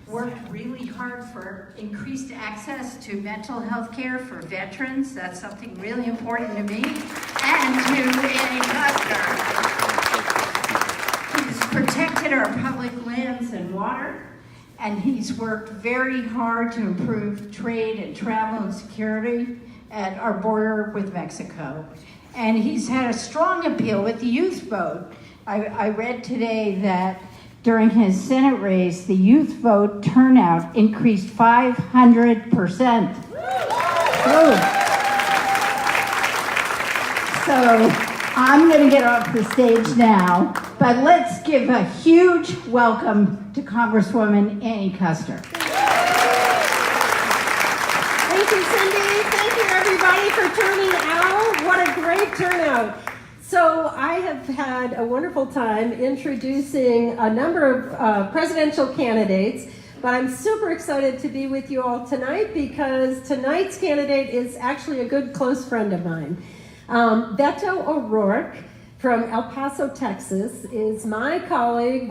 worked really hard for increased access to mental health care for veterans. That's something really important to me and to Annie Custer. He's protected our public lands and water, and he's worked very hard to improve trade and travel and security at our border with Mexico. And he's had a strong appeal with the youth vote. I read today that during his Senate race, the youth vote turnout increased 500%. So I'm going to get off the stage now, but let's give a huge welcome to Congresswoman Annie Custer. Thank you, Cindy. Thank you, everybody, for turning out. What a great turnout. So I have had a wonderful time introducing a number of presidential candidates, but I'm super excited to be with you all tonight because tonight's candidate is actually a good close friend of mine. Beto O'Rourke from El Paso, Texas, was my colleague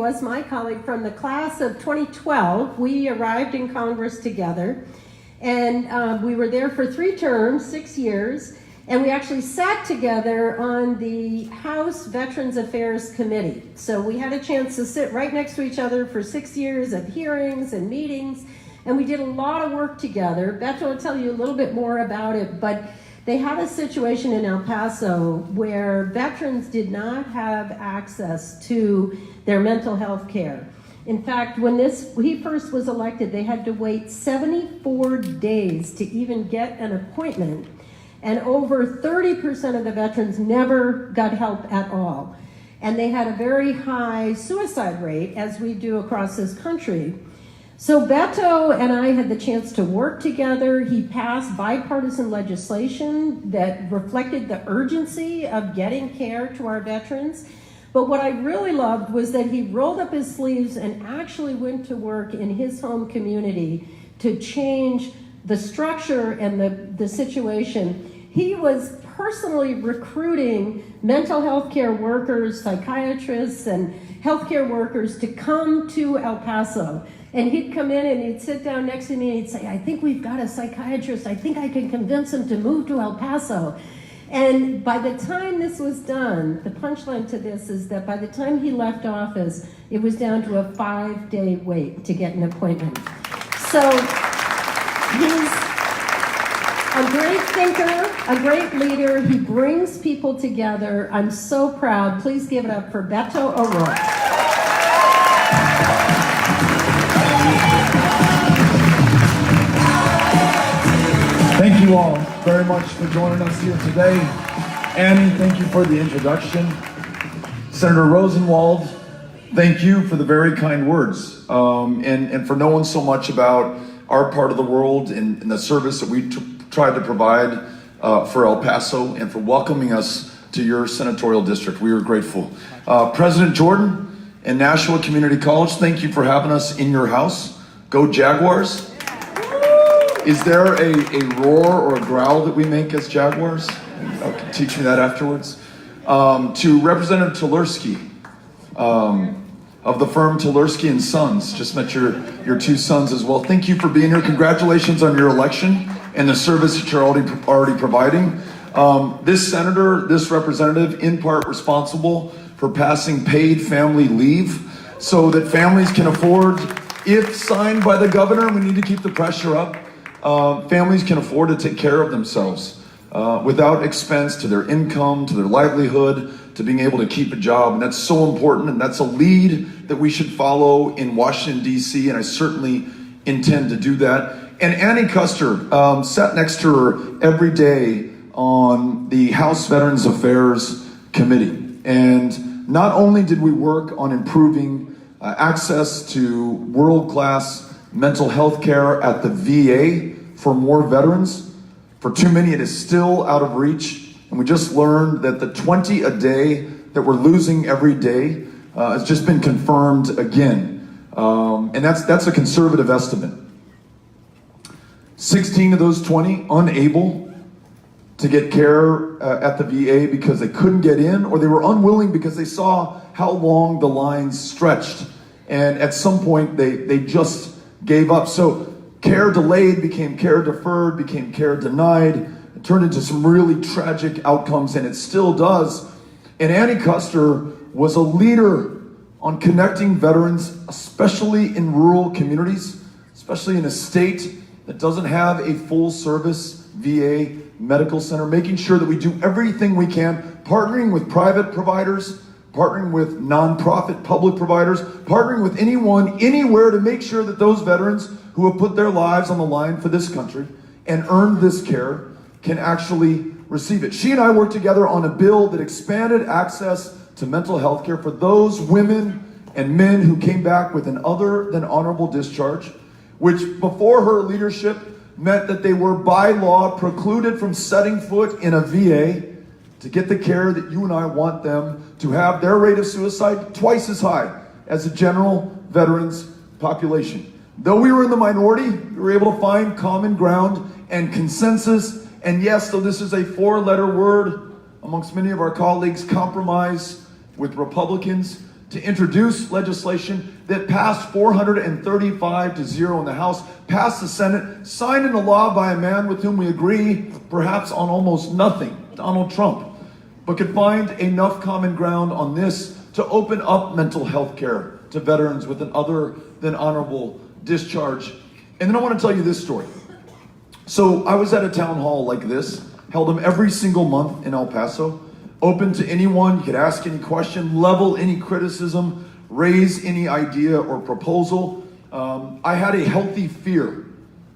from the class of 2012. We arrived in Congress together, and we were there for 3 terms, 6 years. And we actually sat together on the House Veterans Affairs Committee. So we had a chance to sit right next to each other for 6 years of hearings and meetings, and we did a lot of work together. Beto will tell you a little bit more about it, but they had a situation in El Paso where veterans did not have access to their mental health care. In fact, when he first was elected, they had to wait 74 days to even get an appointment. And over 30% of the veterans never got help at all. And they had a very high suicide rate, as we do across this country. So Beto and I had the chance to work together. He passed bipartisan legislation that reflected the urgency of getting care to our veterans. But what I really loved was that he rolled up his sleeves and actually went to work in his home community to change the structure and the situation. He was personally recruiting mental health care workers, psychiatrists, and healthcare workers to come to El Paso. And he'd come in and he'd sit down next to me and he'd say, I think we've got a psychiatrist. I think I can convince him to move to El Paso. And by the time this was done, the punchline to this is that by the time he left office, it was down to a 5-day wait to get an appointment. So he's a great thinker, a great leader. He brings people together. I'm so proud. Please give it up for Beto O'Rourke. Thank you all very much for joining us here today. Annie, thank you for the introduction. Senator Rosenwald, thank you for the very kind words and for knowing so much about our part of the world and the service that we tried to provide for El Paso and for welcoming us to your senatorial district. We are grateful. President Jordan and Nashua Community College, thank you for having us in your house. Go Jaguars. Is there a roar or a growl that we make as Jaguars? Okay, teach me that afterwards. To Representative Tulerski of the firm Tulerski and Sons, just met your 2 sons as well. Thank you for being here. Congratulations on your election and the service that you're already providing. This senator, this representative, in part responsible for passing paid family leave so that families can afford, if signed by the governor, we need to keep the pressure up, families can afford to take care of themselves without expense to their income, to their livelihood, to being able to keep a job. And that's so important, and that's a lead that we should follow in Washington, D.C., and I certainly intend to do that. And Annie Custer sat next to her every day on the House Veterans Affairs Committee. And not only did we work on improving access to world-class mental health care at the VA for more veterans, for too many it is still out of reach. And we just learned that the 20 a day that we're losing every day has just been confirmed again. And that's a conservative estimate. 16 of those 20 unable to get care at the VA because they couldn't get in, or they were unwilling because they saw how long the lines stretched. And at some point they just gave up. So care delayed became care deferred, became care denied. It turned into some really tragic outcomes, and it still does. And Annie Custer was a leader on connecting veterans, especially in rural communities, especially in a state that doesn't have a full service VA medical center, making sure that we do everything we can, partnering with private providers, partnering with nonprofit public providers, partnering with anyone, anywhere to make sure that those veterans who have put their lives on the line for this country and earned this care can actually receive it. She and I worked together on a bill that expanded access to mental health care for those women and men who came back with an other than honorable discharge, which before her leadership meant that they were by law precluded from setting foot in a VA to get the care that you and I want them to have. Their rate of suicide twice as high as the general veterans population. Though we were in the minority, we were able to find common ground and consensus. And yes, though this is a four-letter word amongst many of our colleagues, compromise with Republicans to introduce legislation that passed 435-0 in the House, passed the Senate, signed into law by a man with whom we agree perhaps on almost nothing, Donald Trump, but could find enough common ground on this to open up mental health care to veterans with an other than honorable discharge. And then I want to tell you this story. So I was at a town hall like this, held them every single month in El Paso, open to anyone. You could ask any question, level any criticism, raise any idea or proposal. I had a healthy fear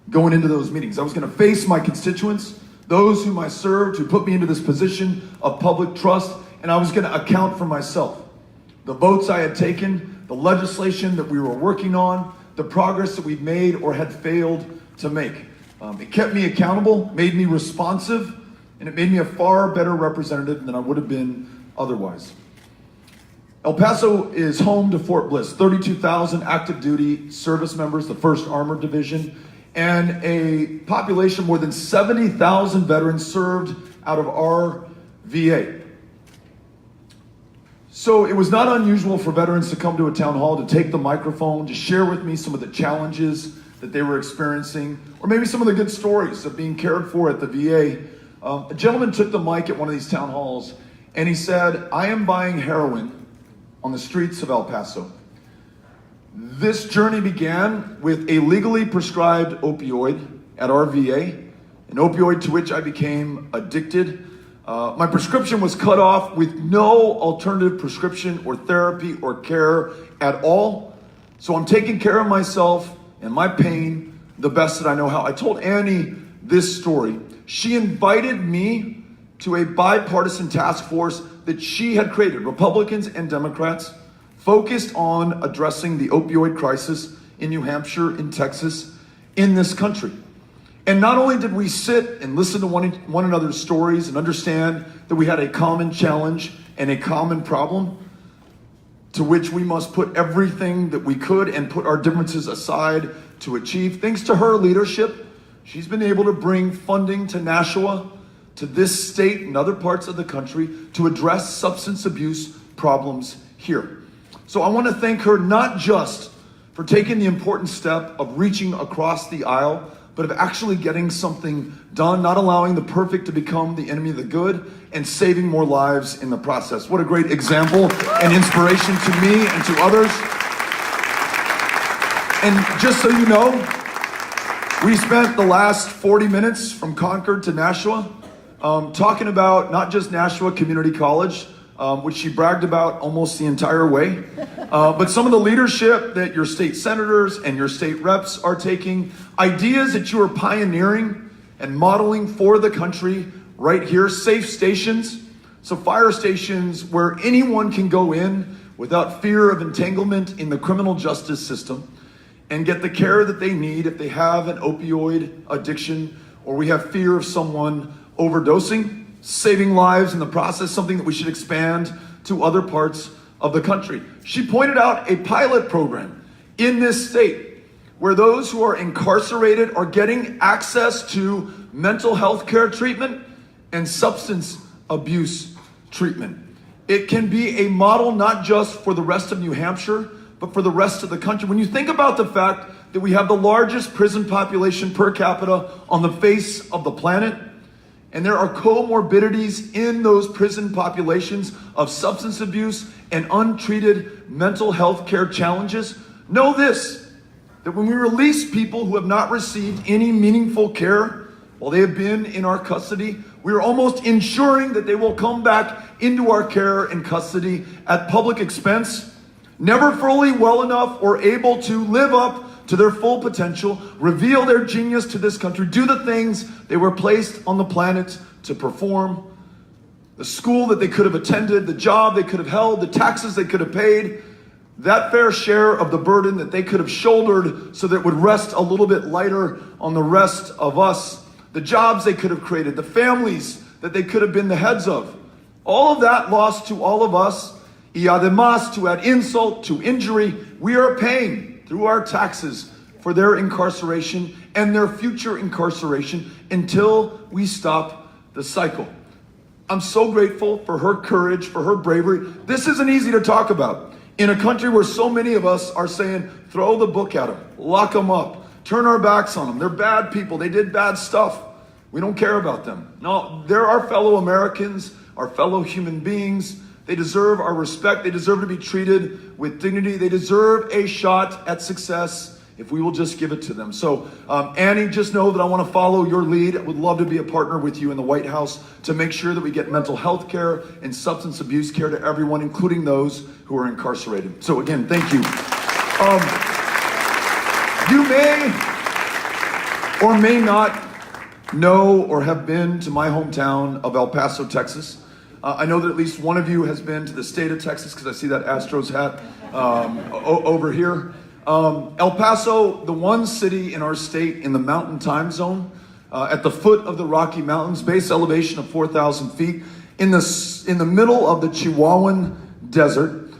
going into those meetings. I was going to face my constituents, those whom I served, who put me into this position of public trust, and I was going to account for myself. The votes I had taken, the legislation that we were working on, the progress that we've made or had failed to make. It kept me accountable, made me responsive, and it made me a far better representative than I would have been otherwise. El Paso is home to Fort Bliss, 32,000 active duty service members, the 1st Armored Division, and a population more than 70,000 veterans served out of our VA. So it was not unusual for veterans to come to a town hall to take the microphone, to share with me some of the challenges that they were experiencing, or maybe some of the good stories of being cared for at the VA. A gentleman took the mic at one of these town halls and he said, "I am buying heroin on the streets of El Paso. This journey began with a legally prescribed opioid at our VA, an opioid to which I became addicted. My prescription was cut off with no alternative prescription or therapy or care at all. So I'm taking care of myself and my pain the best that I know how." I told Annie this story. She invited me to a bipartisan task force that she had created, Republicans and Democrats, focused on addressing the opioid crisis in New Hampshire, in Texas, in this country. And not only did we sit and listen to one another's stories and understand that we had a common challenge and a common problem to which we must put everything that we could and put our differences aside to achieve. Thanks to her leadership, she's been able to bring funding to Nashua, to this state and other parts of the country to address substance abuse problems here. So I want to thank her not just for taking the important step of reaching across the aisle, but of actually getting something done, not allowing the perfect to become the enemy of the good, and saving more lives in the process. What a great example and inspiration to me and to others. And just so you know, we spent the last 40 minutes from Concord to Nashua talking about not just Nashua Community College, which she bragged about almost the entire way, but some of the leadership that your state senators and your state reps are taking, ideas that you are pioneering and modeling for the country right here, safe stations, so fire stations where anyone can go in without fear of entanglement in the criminal justice system and get the care that they need if they have an opioid addiction or we have fear of someone overdosing, saving lives in the process, something that we should expand to other parts of the country. She pointed out a pilot program in this state where those who are incarcerated are getting access to mental health care treatment and substance abuse treatment. It can be a model not just for the rest of New Hampshire, but for the rest of the country. When you think about the fact that we have the largest prison population per capita on the face of the planet, and there are comorbidities in those prison populations of substance abuse and untreated mental health care challenges, know this, that when we release people who have not received any meaningful care while they have been in our custody, we are almost ensuring that they will come back into our care and custody at public expense, never fully well enough or able to live up to their full potential, reveal their genius to this country, do the things they were placed on the planet to perform, the school that they could have attended, the job they could have held, the taxes they could have paid, that fair share of the burden that they could have shouldered so that it would rest a little bit lighter on the rest of us, the jobs they could have created, the families that they could have been the heads of. All of that lost to all of us, y además, to add insult to injury, we are paying through our taxes for their incarceration and their future incarceration until we stop the cycle. I'm so grateful for her courage, for her bravery. This isn't easy to talk about. In a country where so many of us are saying, throw the book at them, lock them up, turn our backs on them. They're bad people. They did bad stuff. We don't care about them. No, they're our fellow Americans, our fellow human beings. They deserve our respect. They deserve to be treated with dignity. They deserve a shot at success if we will just give it to them. So, Annie, just know that I want to follow your lead. I would love to be a partner with you in the White House to make sure that we get mental health care and substance abuse care to everyone, including those who are incarcerated. So again, thank you. You may or may not know or have been to my hometown of El Paso, Texas. I know that at least one of you has been to the state of Texas because I see that Astros hat over here. El Paso, the one city in our state in the mountain time zone, at the foot of the Rocky Mountains, base elevation of 4,000 feet, in the middle of the Chihuahuan Desert,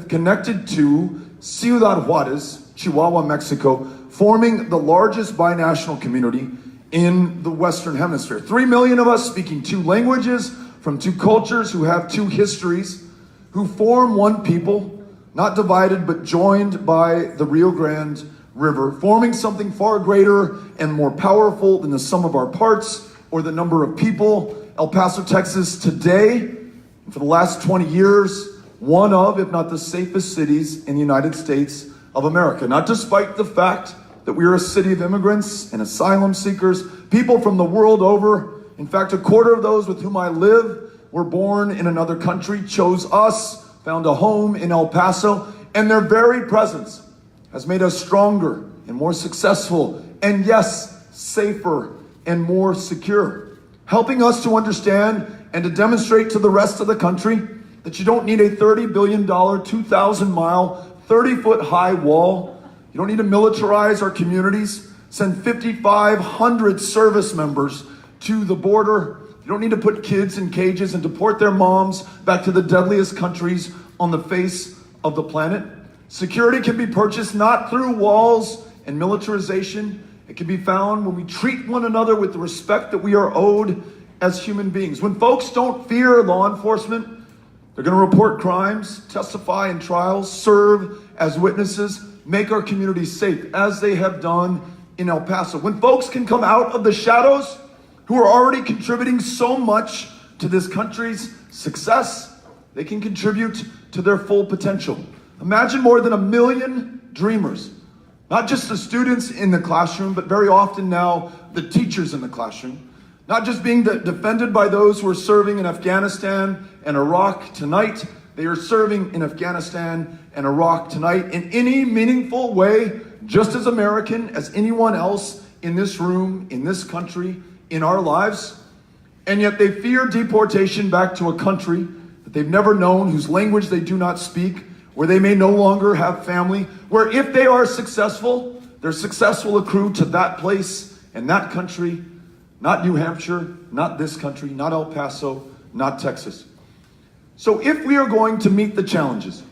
connected to Ciudad Juarez, Chihuahua, Mexico, forming the largest binational community in the Western Hemisphere. 3 million of us speaking 2 languages, from 2 cultures, who have 2 histories, who form one people, not divided but joined by the Rio Grande River, forming something far greater and more powerful than the sum of our parts or the number of people. El Paso, Texas today, and for the last 20 years, one of, if not the safest cities in the United States of America. Not despite the fact that we are a city of immigrants and asylum seekers, people from the world over. In fact, a quarter of those with whom I live were born in another country, chose us, found a home in El Paso, and their very presence has made us stronger and more successful, and yes, safer and more secure, helping us to understand and to demonstrate to the rest of the country that you don't need a $30 billion, 2,000-mile, 30-foot high wall. You don't need to militarize our communities, send 5,500 service members to the border. You don't need to put kids in cages and deport their moms back to the deadliest countries on the face of the planet. Security can be purchased not through walls and militarization. It can be found when we treat one another with the respect that we are owed as human beings. When folks don't fear law enforcement, they're going to report crimes, testify in trials, serve as witnesses, make our communities safe, as they have done in El Paso. When folks can come out of the shadows, who are already contributing so much to this country's success, they can contribute to their full potential. Imagine more than 1 million dreamers, not just the students in the classroom, but very often now the teachers in the classroom, not just being defended by those who are serving in Afghanistan and Iraq tonight. They are serving in Afghanistan and Iraq tonight in any meaningful way, just as American as anyone else in this room, in this country, in our lives. And yet they fear deportation back to a country that they've never known, whose language they do not speak, where they may no longer have family, where if they are successful, their success will accrue to that place and that country, not New Hampshire, not this country, not El Paso, not Texas. So if we are going to meet the challenges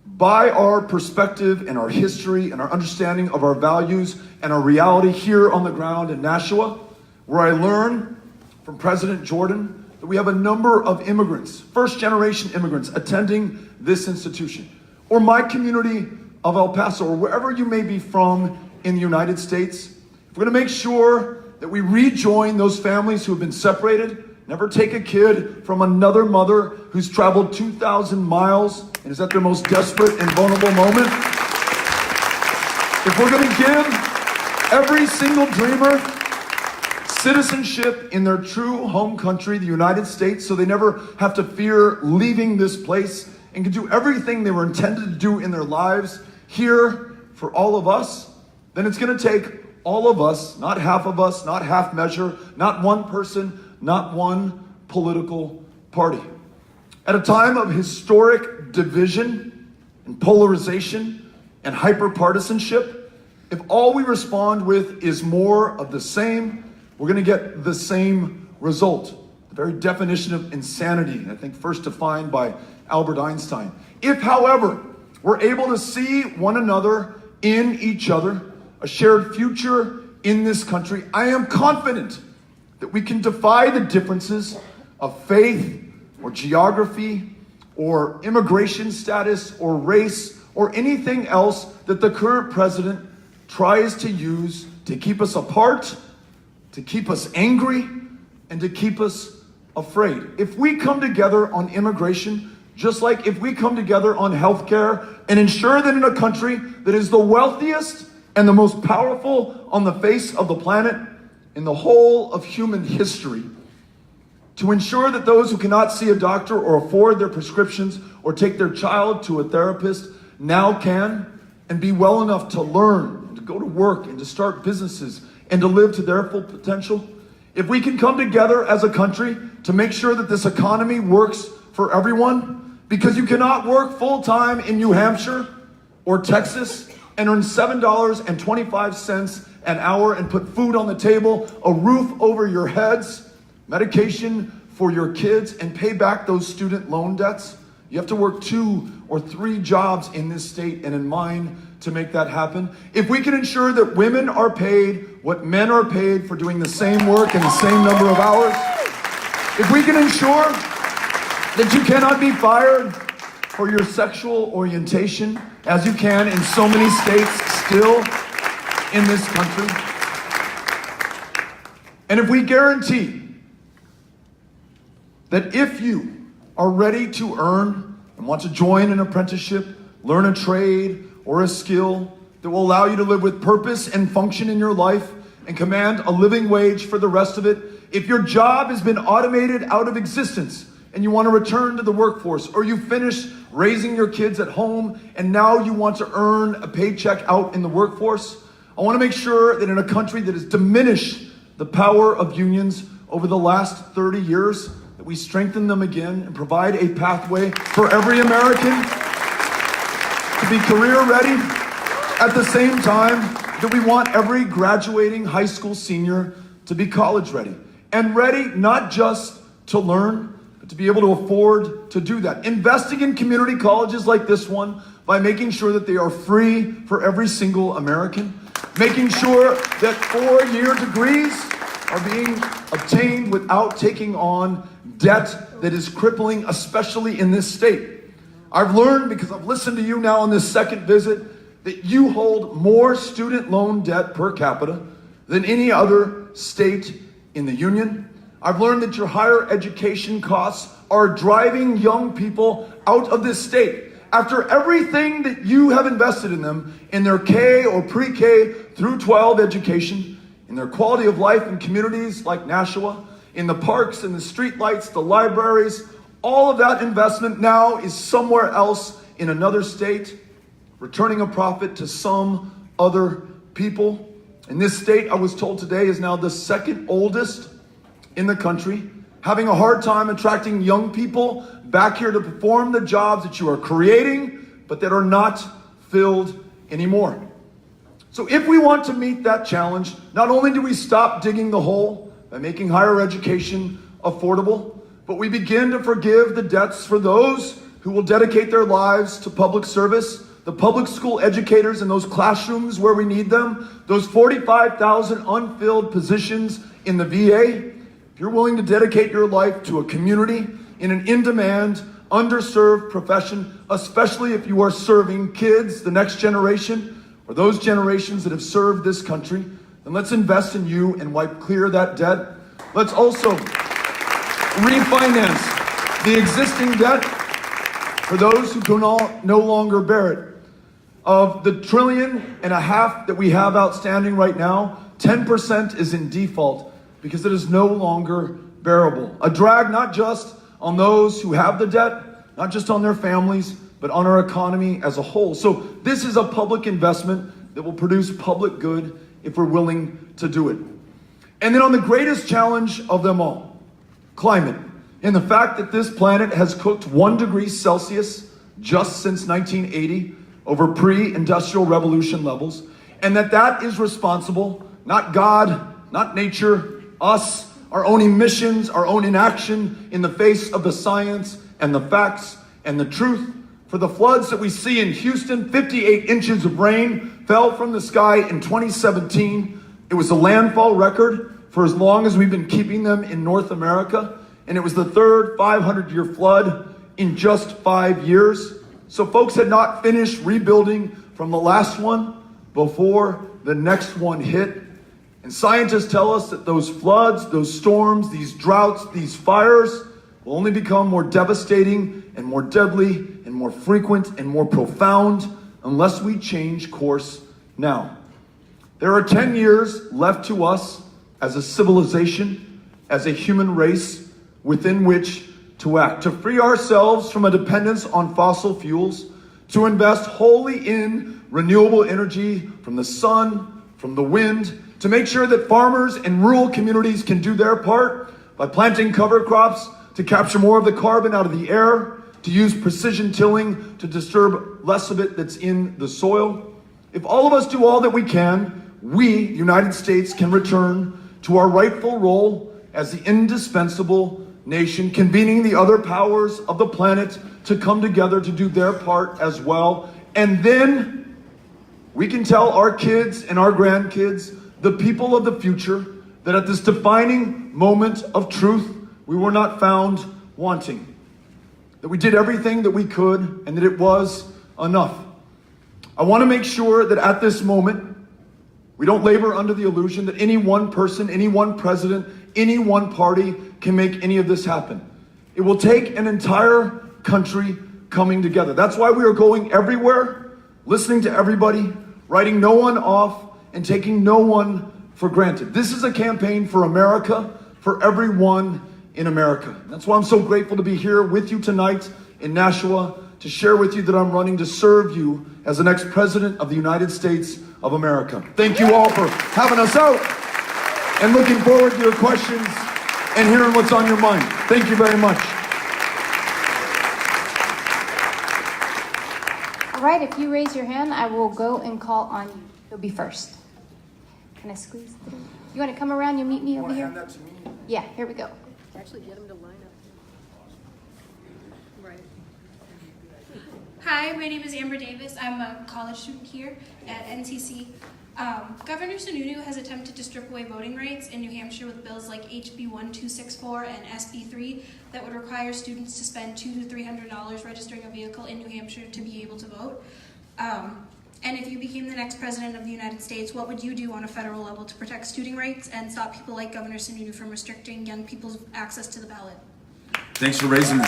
by our perspective and our history and our understanding of our values and our reality here on the ground in Nashua, where I learn from President Jordan that we have a number of immigrants, first-generation immigrants, attending this institution, or my community of El Paso, or wherever you may be from in the United States, if we're going to make sure that we rejoin those families who have been separated, never take a kid from another mother who's traveled 2,000 miles and is at their most desperate and vulnerable moment, if we're going to give every single dreamer citizenship in their true home country, the United States, so they never have to fear leaving this place and can do everything they were intended to do in their lives here for all of us, then it's going to take all of us, not half of us, not half measure, not one person, not one political party. At a time of historic division and polarization and hyper-partisanship, if all we respond with is more of the same, we're going to get the same result. The very definition of insanity, I think first defined by Albert Einstein. If, however, we're able to see one another in each other, a shared future in this country, I am confident that we can defy the differences of faith or geography or immigration status or race or anything else that the current president tries to use to keep us apart, to keep us angry, and to keep us afraid. If we come together on immigration, just like if we come together on healthcare and ensure that in a country that is the wealthiest and the most powerful on the face of the planet, in the whole of human history, to ensure that those who cannot see a doctor or afford their prescriptions or take their child to a therapist now can and be well enough to learn, and to go to work and to start businesses and to live to their full potential. If we can come together as a country to make sure that this economy works for everyone, because you cannot work full-time in New Hampshire or Texas and earn $7.25 an hour and put food on the table, a roof over your heads, medication for your kids, and pay back those student loan debts. You have to work 2 or 3 jobs in this state and in mine to make that happen. If we can ensure that women are paid what men are paid for doing the same work in the same number of hours, if we can ensure that you cannot be fired for your sexual orientation, as you can in so many states still in this country, and if we guarantee that if you are ready to earn and want to join an apprenticeship, learn a trade or a skill that will allow you to live with purpose and function in your life and command a living wage for the rest of it, if your job has been automated out of existence and you want to return to the workforce, or you finished raising your kids at home and now you want to earn a paycheck out in the workforce, I want to make sure that in a country that has diminished the power of unions over the last 30 years, that we strengthen them again and provide a pathway for every American to be career ready, at the same time that we want every graduating high school senior to be college ready. And ready not just to learn, but to be able to afford to do that. Investing in community colleges like this one by making sure that they are free for every single American. Making sure that 4-year degrees are being obtained without taking on debt that is crippling, especially in this state. I've learned, because I've listened to you now on this second visit, that you hold more student loan debt per capita than any other state in the union. I've learned that your higher education costs are driving young people out of this state. After everything that you have invested in them, in their K or pre-K through 12 education, in their quality of life in communities like Nashua, in the parks and the streetlights, the libraries, all of that investment now is somewhere else in another state, returning a profit to some other people. And this state, I was told today, is now the second oldest in the country, having a hard time attracting young people back here to perform the jobs that you are creating, but that are not filled anymore. So if we want to meet that challenge, not only do we stop digging the hole by making higher education affordable, but we begin to forgive the debts for those who will dedicate their lives to public service, the public school educators in those classrooms where we need them, those 45,000 unfilled positions in the VA. If you're willing to dedicate your life to a community in an in-demand, underserved profession, especially if you are serving kids, the next generation, or those generations that have served this country, then let's invest in you and wipe clear that debt. Let's also refinance the existing debt for those who can no longer bear it. Of the $1.5 trillion that we have outstanding right now, 10% is in default because it is no longer bearable. A drag not just on those who have the debt, not just on their families, but on our economy as a whole. So this is a public investment that will produce public good if we're willing to do it. And then on the greatest challenge of them all, climate, and the fact that this planet has cooked 1 degree Celsius just since 1980 over pre-industrial revolution levels, and that is responsible, not God, not nature, us, our own emissions, our own inaction in the face of the science and the facts and the truth. For the floods that we see in Houston, 58 inches of rain fell from the sky in 2017. It was a landfall record for as long as we've been keeping them in North America. And it was the third 500-year flood in just 5 years. So folks had not finished rebuilding from the last one before the next one hit. And scientists tell us that those floods, those storms, these droughts, these fires will only become more devastating and more deadly and more frequent and more profound unless we change course now. There are 10 years left to us as a civilization, as a human race within which to act, to free ourselves from a dependence on fossil fuels, to invest wholly in renewable energy from the sun, from the wind, to make sure that farmers and rural communities can do their part by planting cover crops to capture more of the carbon out of the air, to use precision tilling to disturb less of it that's in the soil. If all of us do all that we can, we, United States, can return to our rightful role as the indispensable nation, convening the other powers of the planet to come together to do their part as well. And then we can tell our kids and our grandkids, the people of the future, that at this defining moment of truth, we were not found wanting. That we did everything that we could and that it was enough. I want to make sure that at this moment, we don't labor under the illusion that any one person, any one president, any one party can make any of this happen. It will take an entire country coming together. That's why we are going everywhere, listening to everybody, writing no one off, and taking no one for granted. This is a campaign for America, for everyone in America. That's why I'm so grateful to be here with you tonight in Nashua to share with you that I'm running to serve you as the next president of the United States of America. Thank you all for having us out and looking forward to your questions and hearing what's on your mind. Thank you very much. All right, if you raise your hand, I will go and call on you. You'll be first. Can I squeeze through? You want to come around? You'll meet me over here? Hand that to me? Yeah, here we go. Actually, get them to line up. Right. Hi, my name is Amber Davis. I'm a college student here at NCC. Governor Sununu has attempted to strip away voting rights in New Hampshire with bills like HB 1264 and SB 3 that would require students to spend $200 to $300 registering a vehicle in New Hampshire to be able to vote. And if you became the next president of the United States, what would you do on a federal level to protect student rights and stop people like Governor Sununu from restricting young people's access to the ballot? Thanks for raising this.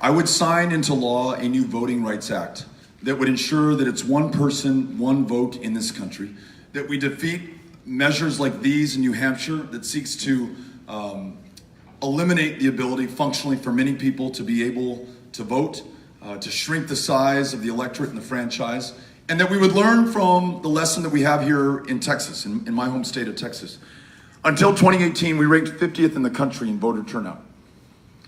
I would sign into law a new Voting Rights Act that would ensure that it's one person, one vote in this country, that we defeat measures like these in New Hampshire that seeks to eliminate the ability functionally for many people to be able to vote, to shrink the size of the electorate and the franchise, and that we would learn from the lesson that we have here in Texas, in my home state of Texas. Until 2018, we ranked 50th in the country in voter turnout.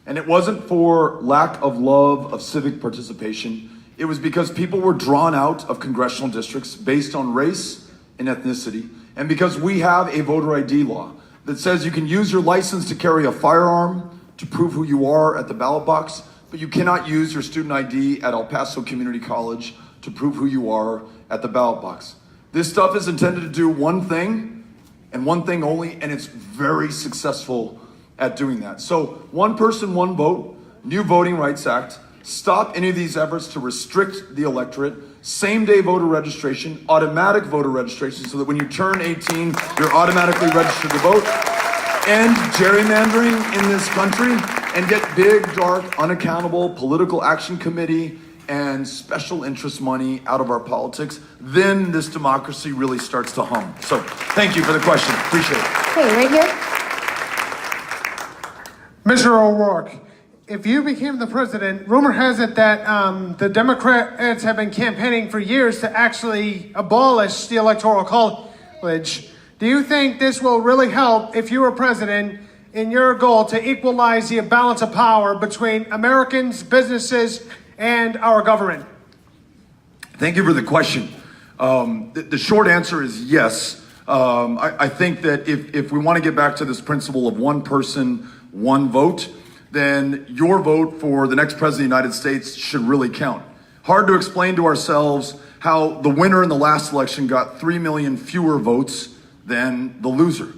And it wasn't for lack of love of civic participation. It was because people were drawn out of congressional districts based on race and ethnicity, and because we have a voter ID law that says you can use your license to carry a firearm to prove who you are at the ballot box, but you cannot use your student ID at El Paso Community College to prove who you are at the ballot box. This stuff is intended to do one thing and one thing only, and it's very successful at doing that. So one person, one vote, new Voting Rights Act, stop any of these efforts to restrict the electorate, same-day voter registration, automatic voter registration, so that when you turn 18, you're automatically registered to vote, end gerrymandering in this country, and get big, dark, unaccountable political action committee and special interest money out of our politics, then this democracy really starts to hum. So thank you for the question. Appreciate it. Okay, right here. Mr. O'Rourke, if you became the president, rumor has it that the Democrats have been campaigning for years to actually abolish the Electoral College. Do you think this will really help if you were president in your goal to equalize the balance of power between Americans, businesses, and our government? Thank you for the question. The short answer is yes. I think that if we want to get back to this principle of one person, one vote, then your vote for the next president of the United States should really count. Hard to explain to ourselves how the winner in the last election got 3 million fewer votes than the loser.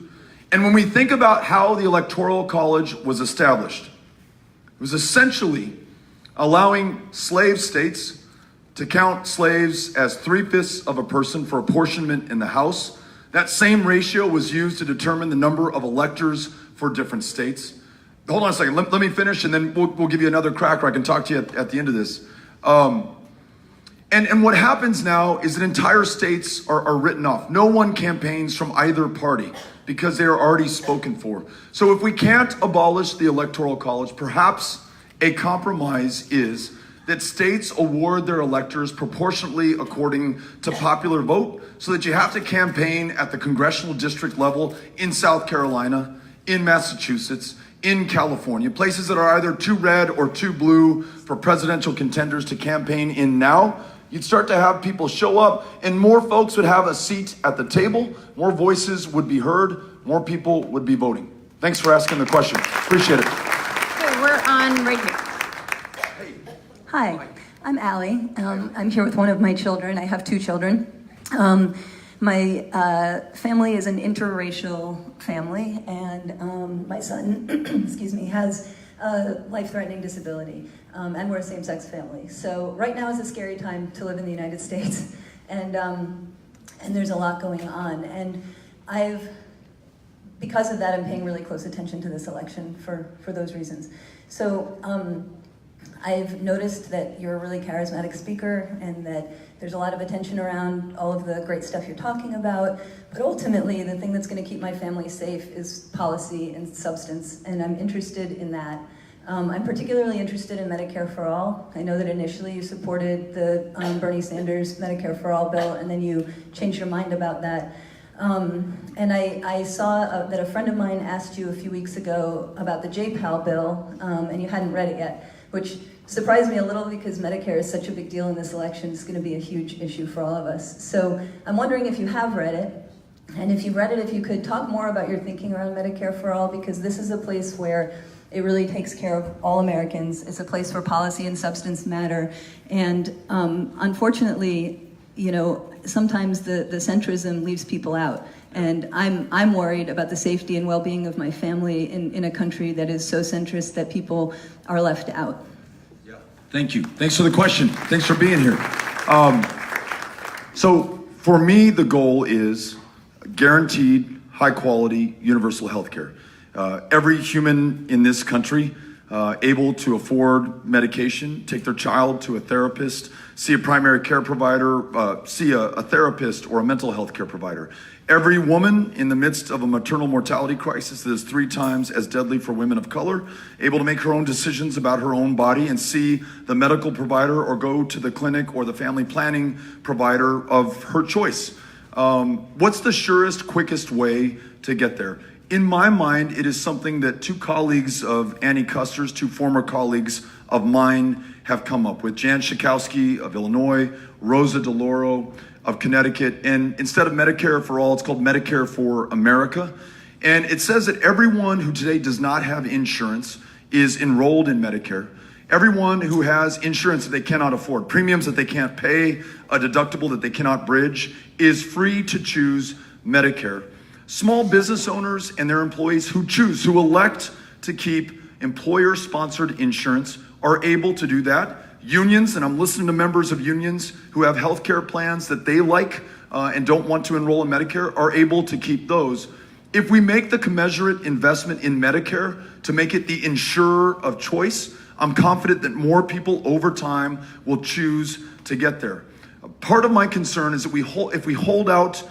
And when we think about how the Electoral College was established, it was essentially allowing slave states to count slaves as 3/5 of a person for apportionment in the House. That same ratio was used to determine the number of electors for different states. Hold on a second, let me finish, and then we'll give you another crack, or I can talk to you at the end of this. And what happens now is that entire states are written off. No one campaigns from either party because they are already spoken for. So if we can't abolish the Electoral College, perhaps a compromise is that states award their electors proportionately according to popular vote, so that you have to campaign at the congressional district level in South Carolina, in Massachusetts, in California, places that are either too red or too blue for presidential contenders to campaign in now. You'd start to have people show up, and more folks would have a seat at the table, more voices would be heard, more people would be voting. Thanks for asking the question. Appreciate it. Okay, we're on right here. Hi, I'm Allie. I'm here with one of my children. I have 2 children. My family is an interracial family, and my son, excuse me, has a life-threatening disability, and we're a same-sex family. So right now is a scary time to live in the United States, and there's a lot going on. And because of that, I'm paying really close attention to this election for those reasons. So I've noticed that you're a really charismatic speaker and that there's a lot of attention around all of the great stuff you're talking about, but ultimately the thing that's going to keep my family safe is policy and substance, and I'm interested in that. I'm particularly interested in Medicare for All. I know that initially you supported the Bernie Sanders Medicare for All bill, and then you changed your mind about that. And I saw that a friend of mine asked you a few weeks ago about the JPAL bill, and you hadn't read it yet, which surprised me a little because Medicare is such a big deal in this election. It's going to be a huge issue for all of us. So I'm wondering if you have read it, and if you've read it, if you could talk more about your thinking around Medicare for All, because this is a place where it really takes care of all Americans. It's a place where policy and substance matter. And unfortunately, you know, sometimes the centrism leaves people out. And I'm worried about the safety and well-being of my family in a country that is so centrist that people are left out. Yeah, thank you. Thanks for the question. Thanks for being here. So for me, the goal is guaranteed, high-quality, universal health care. Every human in this country able to afford medication, take their child to a therapist, see a primary care provider, see a therapist or a mental health care provider. Every woman in the midst of a maternal mortality crisis that is 3 times as deadly for women of color, able to make her own decisions about her own body and see the medical provider or go to the clinic or the family planning provider of her choice. What's the surest, quickest way to get there? In my mind, it is something that 2 colleagues of Annie Custer's, 2 former colleagues of mine, have come up with. Jan Schakowsky of Illinois, Rosa DeLauro of Connecticut, and instead of Medicare for All, it's called Medicare for America. And it says that everyone who today does not have insurance is enrolled in Medicare. Everyone who has insurance that they cannot afford, premiums that they can't pay, a deductible that they cannot bridge, is free to choose Medicare. Small business owners and their employees who elect to keep employer-sponsored insurance are able to do that. Unions, and I'm listening to members of unions who have health care plans that they like and don't want to enroll in Medicare, are able to keep those. If we make the commensurate investment in Medicare to make it the insurer of choice, I'm confident that more people over time will choose to get there. Part of my concern is that if we hold out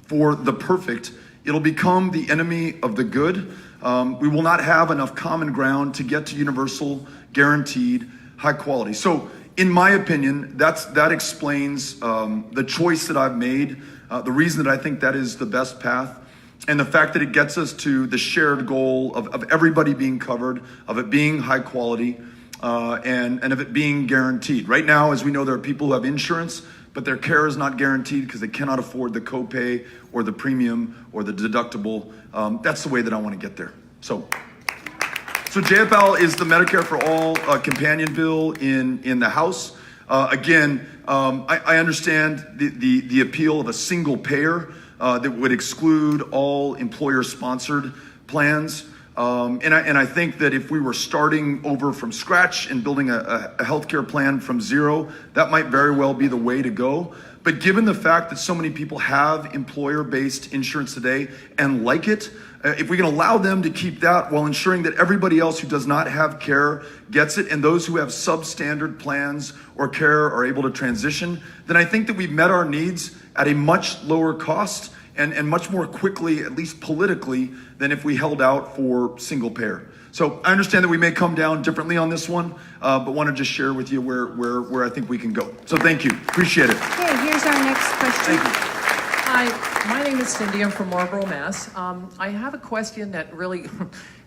for the perfect, it'll become the enemy of the good. We will not have enough common ground to get to universal, guaranteed, high quality. So in my opinion, that explains the choice that I've made, the reason that I think that is the best path, and the fact that it gets us to the shared goal of everybody being covered, of it being high quality, and of it being guaranteed. Right now, as we know, there are people who have insurance, but their care is not guaranteed because they cannot afford the copay or the premium or the deductible. That's the way that I want to get there. So JFL is the Medicare for All companion bill in the House. Again, I understand the appeal of a single payer that would exclude all employer-sponsored plans. And I think that if we were starting over from scratch and building a healthcare plan from zero, that might very well be the way to go. But given the fact that so many people have employer-based insurance today and like it, if we can allow them to keep that while ensuring that everybody else who does not have care gets it, and those who have substandard plans or care are able to transition, then I think that we've met our needs at a much lower cost and much more quickly, at least politically, than if we held out for single payer. So I understand that we may come down differently on this one, but want to just share with you where I think we can go. So thank you, appreciate it. Okay, here's our next question. Thank you. Hi, my name is Cindy. I'm from Marlborough, Mass. I have a question that really,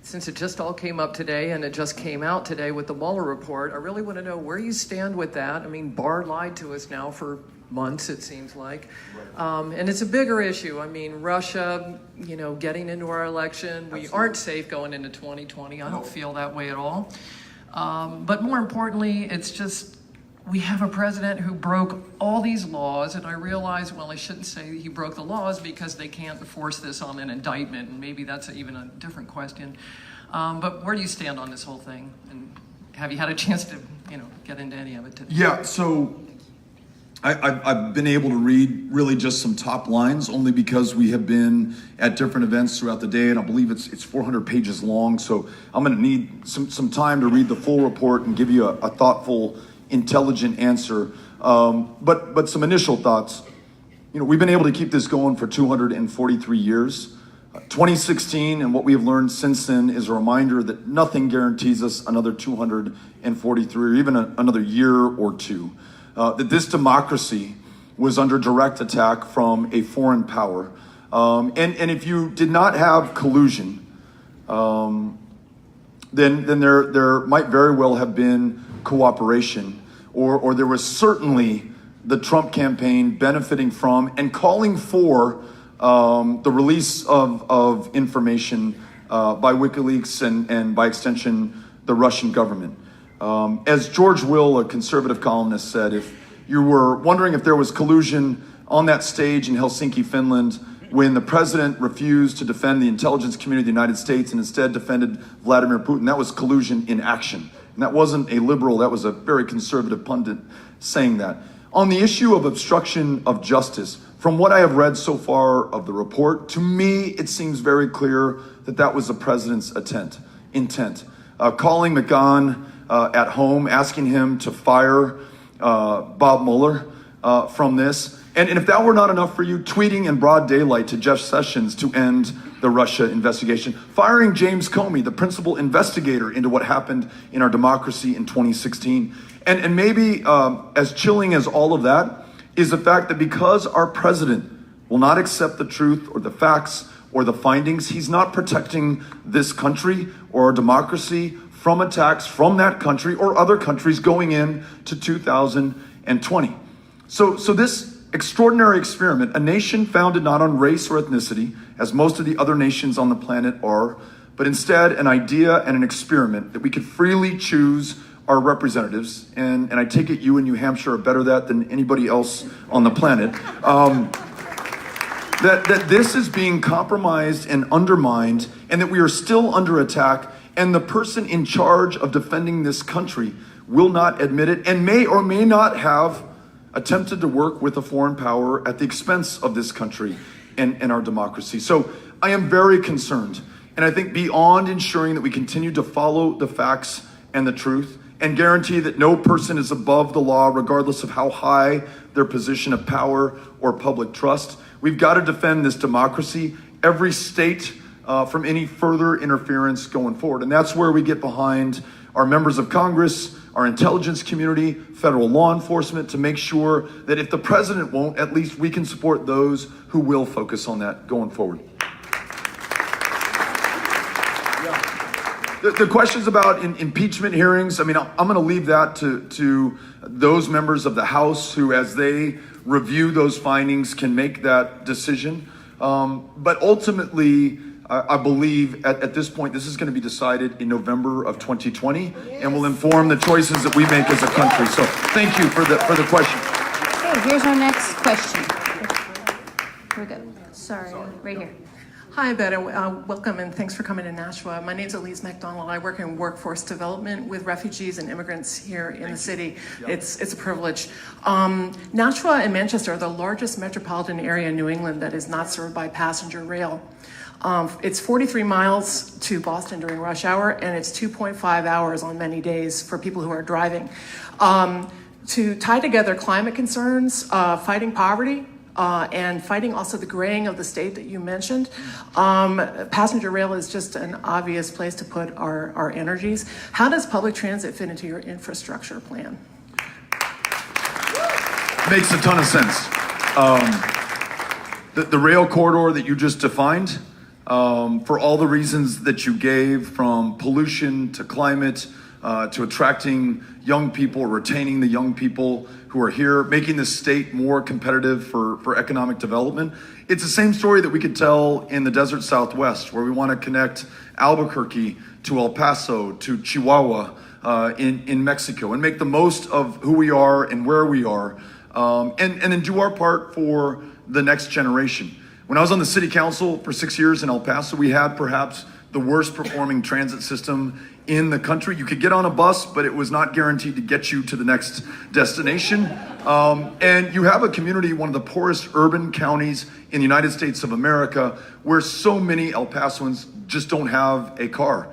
since it just all came up today and it just came out today with the Mueller report, I really want to know where you stand with that. I mean, Barr lied to us now for months, it seems like. And it's a bigger issue. I mean, Russia, getting into our election. We aren't safe going into 2020. I don't feel that way at all. But more importantly, it's just, we have a president who broke all these laws, and I realize, well, I shouldn't say he broke the laws because they can't force this on an indictment, and maybe that's even a different question. But where do you stand on this whole thing? And have you had a chance to, get into any of it today? Yeah, so I've been able to read really just some top lines, only because we have been at different events throughout the day, and I believe it's 400 pages long, so I'm gonna need some time to read the full report and give you a thoughtful, intelligent answer. But some initial thoughts. We've been able to keep this going for 243 years. 2016 and what we have learned since then is a reminder that nothing guarantees us another 243 or even another year or two. That this democracy was under direct attack from a foreign power. And if you did not have collusion, then there might very well have been cooperation, or there was certainly the Trump campaign benefiting from and calling for the release of information by WikiLeaks and by extension, the Russian government. As George Will, a conservative columnist, said, if you were wondering if there was collusion on that stage in Helsinki, Finland, when the president refused to defend the intelligence community of the United States and instead defended Vladimir Putin, that was collusion in action. And that wasn't a liberal, that was a very conservative pundit saying that. On the issue of obstruction of justice, from what I have read so far of the report, to me, it seems very clear that that was the president's intent. Calling McGahn at home, asking him to fire Bob Mueller from this. And if that were not enough for you, tweeting in broad daylight to Jeff Sessions to end the Russia investigation, firing James Comey, the principal investigator into what happened in our democracy in 2016. And maybe as chilling as all of that is the fact that because our president will not accept the truth or the facts or the findings, he's not protecting this country or our democracy from attacks from that country or other countries going in to 2020. So this extraordinary experiment, a nation founded not on race or ethnicity, as most of the other nations on the planet are, but instead an idea and an experiment that we could freely choose our representatives, and I take it you in New Hampshire are better at that than anybody else on the planet, that this is being compromised and undermined, and that we are still under attack And the person in charge of defending this country will not admit it and may or may not have attempted to work with a foreign power at the expense of this country and our democracy. So I am very concerned. And I think beyond ensuring that we continue to follow the facts and the truth and guarantee that no person is above the law, regardless of how high their position of power or public trust, we've got to defend this democracy, every state, from any further interference going forward. And that's where we get behind our members of Congress, our intelligence community, federal law enforcement, to make sure that if the president won't, at least we can support those who will focus on that going forward. The questions about impeachment hearings, I mean, I'm going to leave that to those members of the House who, as they review those findings, can make that decision. But ultimately, I believe at this point, this is going to be decided in November of 2020 and will inform the choices that we make as a country. So thank you for the question. Okay, here's our next question. Here we go. Sorry, right here. Hi, Beto. Welcome and thanks for coming to Nashua. My name's Elise McDonald. I work in workforce development with refugees and immigrants here in the city. Yep. It's a privilege. Nashua and Manchester are the largest metropolitan area in New England that is not served by passenger rail. It's 43 miles to Boston during rush hour, and it's 2.5 hours on many days for people who are driving. To tie together climate concerns, fighting poverty, and fighting also the graying of the state that you mentioned, passenger rail is just an obvious place to put our energies. How does public transit fit into your infrastructure plan? Makes a ton of sense. The rail corridor that you just defined, for all the reasons that you gave, from pollution to climate, to attracting young people, retaining the young people who are here, making the state more competitive for economic development. It's the same story that we could tell in the desert Southwest, where we want to connect Albuquerque to El Paso to Chihuahua in Mexico, and make the most of who we are and where we are, and then do our part for the next generation. When I was on the city council for 6 years in El Paso, we had perhaps the worst performing transit system in the country. You could get on a bus, but it was not guaranteed to get you to the next destination. And you have a community, one of the poorest urban counties in the United States of America, where so many El Pasoans just don't have a car,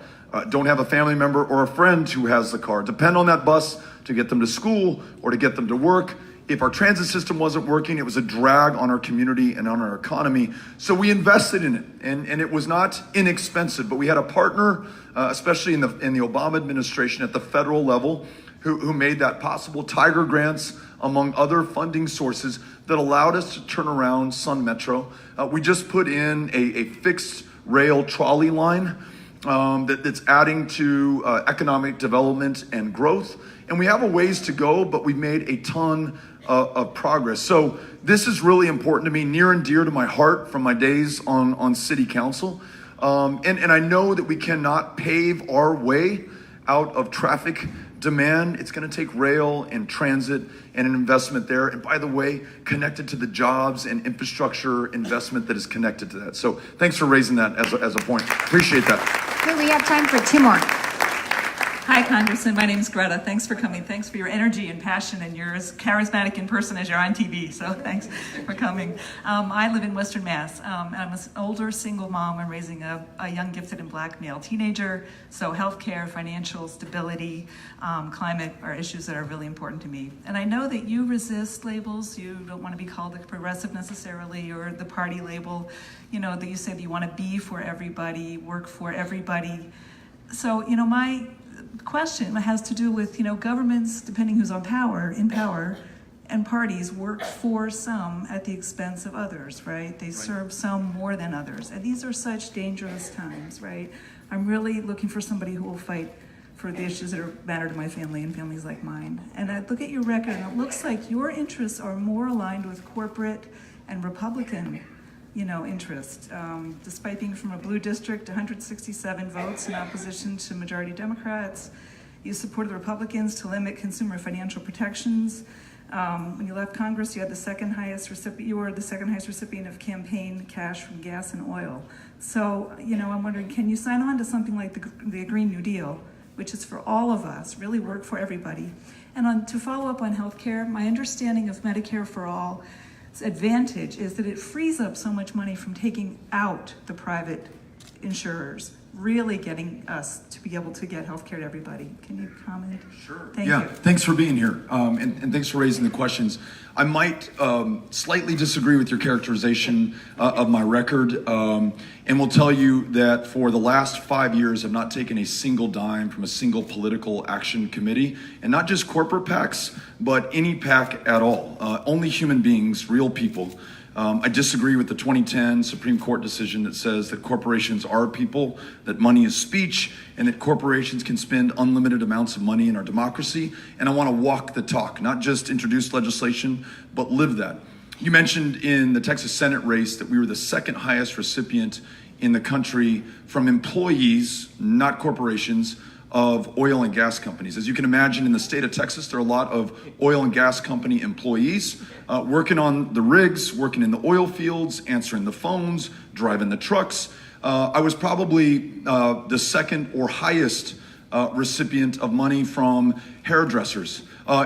don't have a family member or a friend who has the car, depend on that bus to get them to school or to get them to work. If our transit system wasn't working, it was a drag on our community and on our economy. So we invested in it, and it was not inexpensive, but we had a partner, especially in the Obama administration at the federal level, who made that possible. Tiger grants, among other funding sources, that allowed us to turn around Sun Metro. We just put in a fixed rail trolley line that's adding to economic development and growth. And we have a ways to go, but we've made a ton of progress. So this is really important to me, near and dear to my heart from my days on city council. And I know that we cannot pave our way out of traffic demand. It's going to take rail and transit and an investment there. And by the way, connected to the jobs and infrastructure investment that is connected to that. So thanks for raising that as a point. Appreciate that. Okay, we have time for two more. Hi, Congressman. My name is Greta. Thanks for coming. Thanks for your energy and passion, and you're as charismatic in person as you're on TV, so thanks for coming. I live in Western Mass. I'm an older single mom. I'm raising a young, gifted, and black male teenager, so healthcare, financial stability, climate are issues that are really important to me. And I know that you resist labels. You don't want to be called a progressive necessarily, or the party label, that you say that you want to be for everybody, work for everybody. So, my question has to do with, governments, depending who's in power, and parties work for some at the expense of others, right? They serve some more than others. And these are such dangerous times, right? I'm really looking for somebody who will fight for the issues that matter to my family and families like mine. And I look at your record, and it looks like your interests are more aligned with corporate and Republican interest. Despite being from a blue district, 167 votes in opposition to majority Democrats, you supported the Republicans to limit consumer financial protections. When you left Congress, you had the second highest recipient. You were the second highest recipient of campaign cash from gas and oil. So, I'm wondering, can you sign on to something like the Green New Deal, which is for all of us, really work for everybody? And to follow up on healthcare, my understanding of Medicare for All's advantage is that it frees up so much money from taking out the private insurers, really getting us to be able to get healthcare to everybody. Can you comment? Sure. Thank you. Thanks for being here, and thanks for raising the questions. I might slightly disagree with your characterization of my record, and will tell you that for the last 5 years, I've not taken a single dime from a single political action committee, and not just corporate PACs, but any PAC at all. Only human beings, real people. I disagree with the 2010 Supreme Court decision that says that corporations are people, that money is speech, and that corporations can spend unlimited amounts of money in our democracy. And I want to walk the talk, not just introduce legislation, but live that. You mentioned in the Texas Senate race that we were the second highest recipient in the country from employees, not corporations, of oil and gas companies. As you can imagine, in the state of Texas, there are a lot of oil and gas company employees working on the rigs, working in the oil fields, answering the phones, driving the trucks. I was probably the second or highest recipient of money from hairdressers.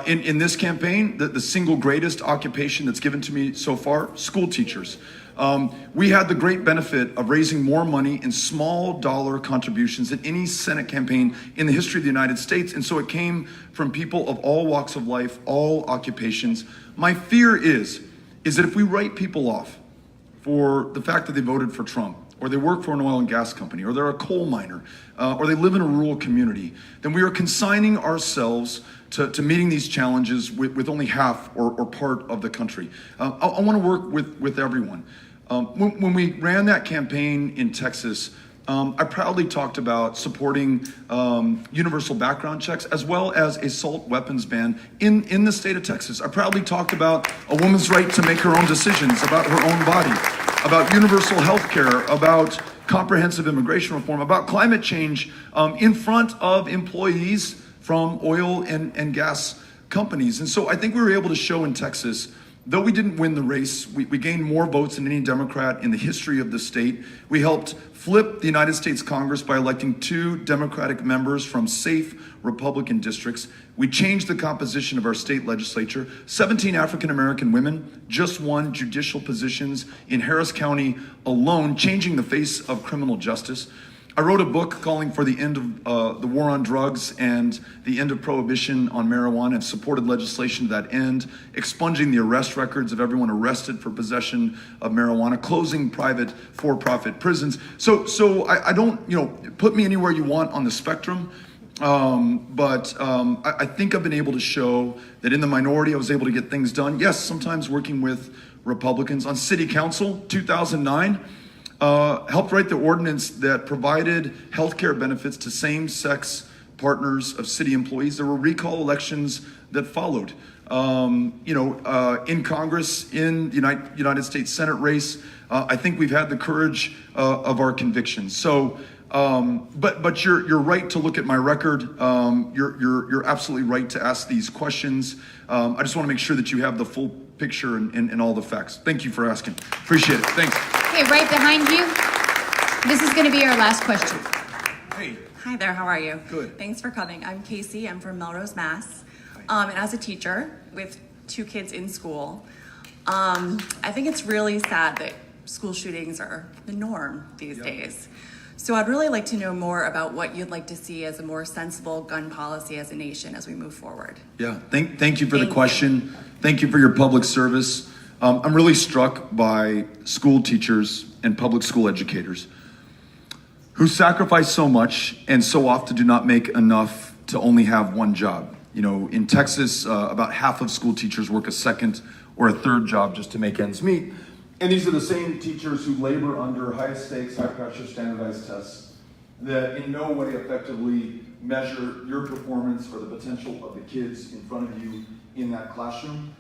In this campaign, the single greatest occupation that's given to me so far, school teachers. We had the great benefit of raising more money in small dollar contributions than any Senate campaign in the history of the United States. And so it came from people of all walks of life, all occupations. My fear is that if we write people off for the fact that they voted for Trump, or they work for an oil and gas company, or they're a coal miner, or they live in a rural community, then we are consigning ourselves to meeting these challenges with only half or part of the country. I want to work with everyone. When we ran that campaign in Texas, I proudly talked about supporting universal background checks as well as assault weapons ban in the state of Texas. I proudly talked about a woman's right to make her own decisions about her own body, about universal health care, about comprehensive immigration reform, about climate change in front of employees from oil and gas companies. And so I think we were able to show in Texas, though we didn't win the race, we gained more votes than any Democrat in the history of the state. We helped flip the United States Congress by electing 2 Democratic members from safe Republican districts. We changed the composition of our state legislature. 17 African-American women just won judicial positions in Harris County alone, changing the face of criminal justice. I wrote a book calling for the end of the war on drugs and the end of prohibition on marijuana, and supported legislation to that end, expunging the arrest records of everyone arrested for possession of marijuana, closing private for-profit prisons. So I don't, put me anywhere you want on the spectrum, but I think I've been able to show that in the minority I was able to get things done. Yes, sometimes working with Republicans. On city council, 2009, helped write the ordinance that provided health care benefits to same-sex partners of city employees. There were recall elections that followed. In Congress, in the United States Senate race, I think we've had the courage of our convictions. So, but you're right to look at my record. You're absolutely right to ask these questions. I just want to make sure that you have the full picture and all the facts. Thank you for asking. Appreciate it. Thanks. Okay, right behind you. This is going to be our last question. Hey. Hi there, how are you? Good. Thanks for coming. I'm Casey, I'm from Melrose, Mass. And as a teacher with 2 kids in school, I think it's really sad that school shootings are the norm these days. So I'd really like to know more about what you'd like to see as a more sensible gun policy as a nation as we move forward. Yeah, thank you for the question. Thank you for your public service. I'm really struck by school teachers and public school educators who sacrifice so much and so often do not make enough to only have one job. In Texas, about half of school teachers work a second or a third job just to make ends meet. And these are the same teachers who labor under highest stakes, high pressure standardized tests that in no way effectively measure your performance or the potential of the kids in front of you in that classroom.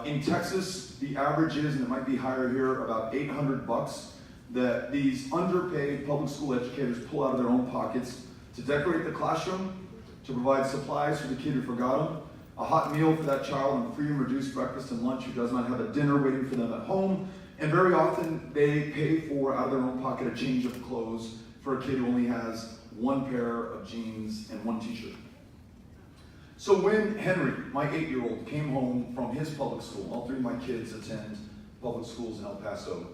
In Texas, the average is, and it might be higher here, about $800 that these underpaid public school educators pull out of their own pockets to decorate the classroom, to provide supplies for the kid who forgot them, a hot meal for that child and free and reduced breakfast and lunch, who does not have a dinner waiting for them at home. And very often they pay for, out of their own pocket, a change of clothes for a kid who only has one pair of jeans and one t-shirt. So when Henry, my 8-year-old, came home from his public school, all three of my kids attend public schools in El Paso,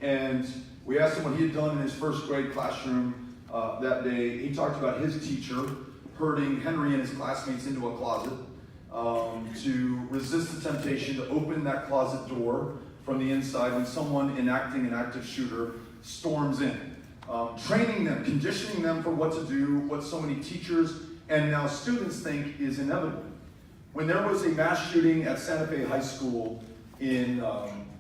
and we asked him what he had done in his first grade classroom that day. He talked about his teacher herding Henry and his classmates into a closet to resist the temptation to open that closet door from the inside when someone enacting an active shooter storms in. Training them, conditioning them for what to do, what so many teachers and now students think is inevitable. When there was a mass shooting at Santa Fe High School in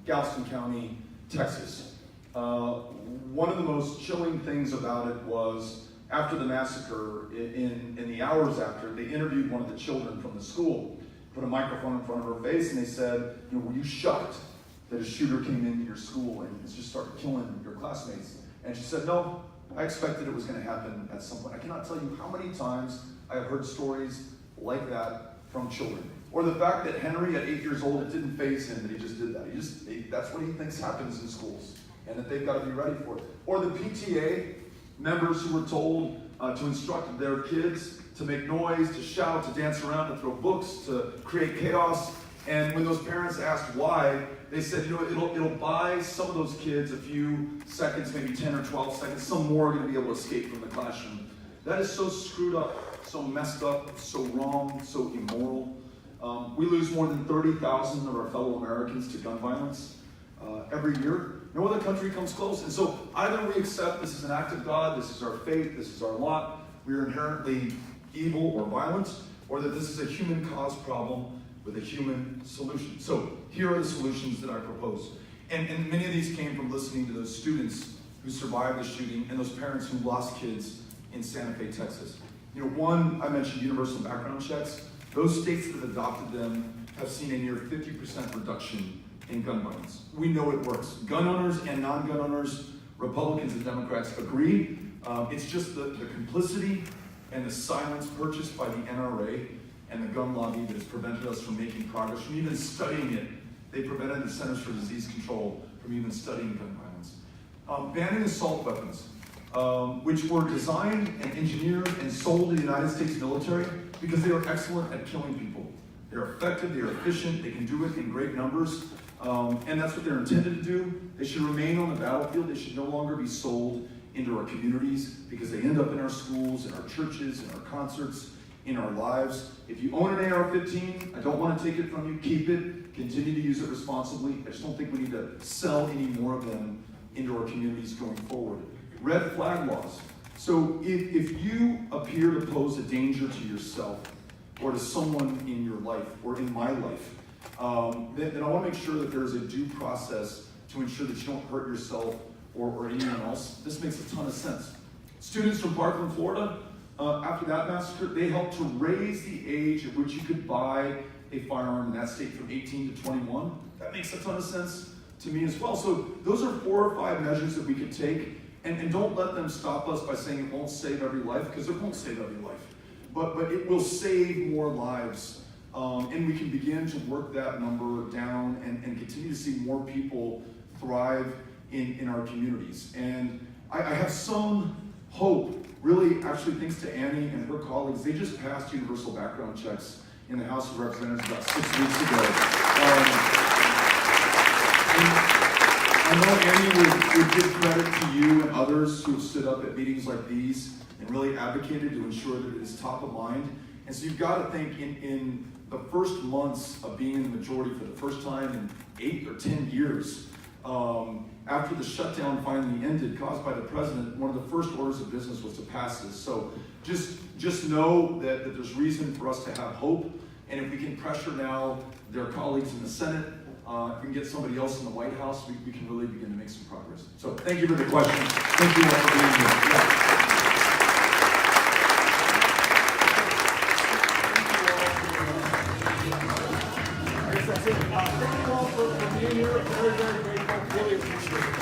Galveston County, Texas, one of the most chilling things about it was after the massacre, in the hours after, they interviewed one of the children from the school, put a microphone in front of her face, and they said, were you shocked that a shooter came into your school and just started killing your classmates? And she said, no, I expected it was going to happen at some point. I cannot tell you how many times I have heard stories like that from children. Or the fact that Henry, at 8 years old, it didn't faze him that he just did that. That's what he thinks happens in schools, and that they've got to be ready for it. Or the PTA members who were told to instruct their kids to make noise, to shout, to dance around, to throw books, to create chaos. And when those parents asked why, they said, it'll buy some of those kids a few seconds, maybe 10 or 12 seconds. Some more are going to be able to escape from the classroom. That is so screwed up, so messed up, so wrong, so immoral. We lose more than 30,000 of our fellow Americans to gun violence every year. No other country comes close. And so either we accept this is an act of God, this is our fate, this is our lot, we are inherently evil or violent, or that this is a human-caused problem with a human solution. So here are the solutions that I propose. And many of these came from listening to those students who survived the shooting and those parents who lost kids in Santa Fe, Texas. One, I mentioned universal background checks. Those states that have adopted them have seen a near 50% reduction in gun violence. We know it works. Gun owners and non-gun owners, Republicans and Democrats agree. It's just the complicity and the silence purchased by the NRA and the gun lobby that has prevented us from making progress, from even studying it. They prevented the Centers for Disease Control from even studying gun violence. Banning assault weapons, which were designed and engineered and sold to the United States military because they are excellent at killing people. They're effective, they're efficient, they can do it in great numbers, and that's what they're intended to do. They should remain on the battlefield. They should no longer be sold into our communities because they end up in our schools, in our churches, in our concerts, in our lives. If you own an AR-15, I don't want to take it from you. Keep it. Continue to use it responsibly. I just don't think we need to sell any more of them into our communities going forward. Red flag laws. So if you appear to pose a danger to yourself or to someone in your life or in my life, then I want to make sure that there's a due process to ensure that you don't hurt yourself or anyone else. This makes a ton of sense. Students from Parkland, Florida, after that massacre, they helped to raise the age at which you could buy a firearm in that state from 18 to 21. That makes a ton of sense to me as well. So those are 4 or 5 measures that we could take, and don't let them stop us by saying it won't save every life, because it won't save every life. But it will save more lives, and we can begin to work that number down and continue to see more people thrive in our communities. And I have some hope, really, actually thanks to Annie and her colleagues. They just passed universal background checks in the House of Representatives about 6 weeks ago. I know Annie would give credit to you and others who have stood up at meetings like these and really advocated to ensure that it is top of mind. And so you've got to think in the first months of being in the majority for the first time in 8 or 10 years, after the shutdown finally ended, caused by the president, one of the first orders of business was to pass this. So just know that there's reason for us to have hope, and if we can pressure now their colleagues in the Senate, if we can get somebody else in the White House, we can really begin to make some progress. So thank you for the question. Thank you all for being here. Thank you all for being here. Very, very grateful. Really appreciate it.